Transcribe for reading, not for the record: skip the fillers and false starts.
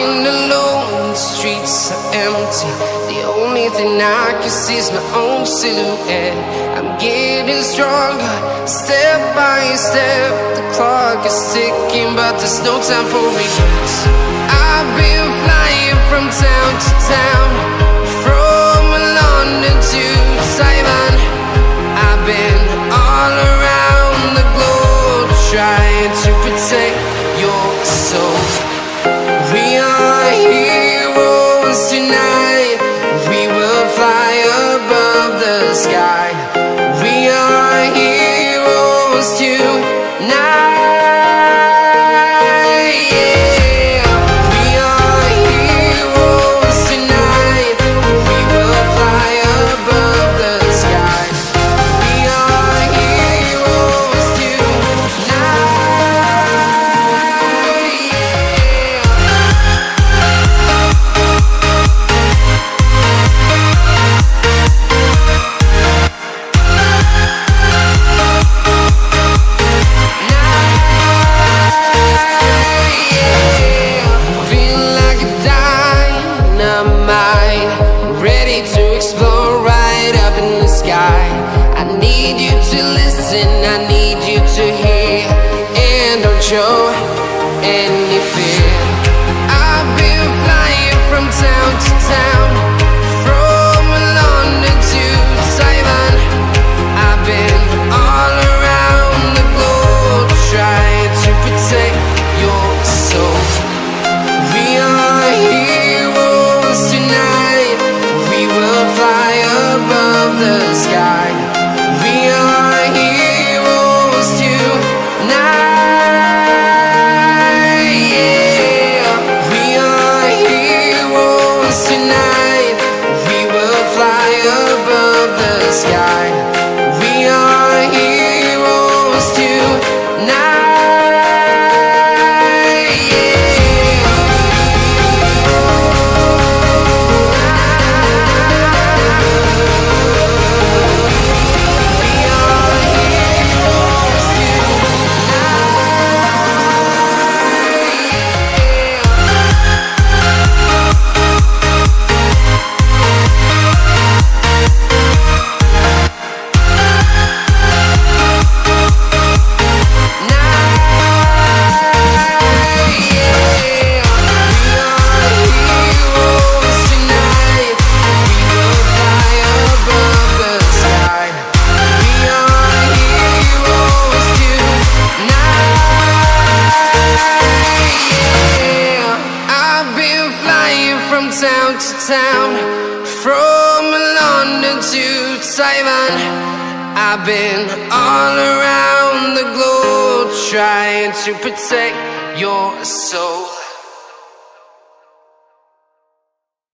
Walking alone, the streets are empty. The only thing I can see is my own silhouette. I'm getting stronger, step by step. The clock is ticking, but there's no time for regrets. I've been flying from town to town, from London to Taiwan. I've been all around the globe, trying to protect your soul. We are heroes tonight. We will fly above the sky. We are heroes tonight. Yeah. We are heroes tonight. We will fly above the sky. We are heroes tonight. I need you to hear, and don't show any fear. I've been flying from town to town, from London to Taiwan. I've been all around the globe, trying to protect your soul. We are heroes tonight. We will fly above the sky. We are heroes tonight. Yeah. We are heroes tonight. We will fly above the sky. We are heroes tonight. From town to town, from London to Taiwan. I've been all around the globe, trying to protect your soul.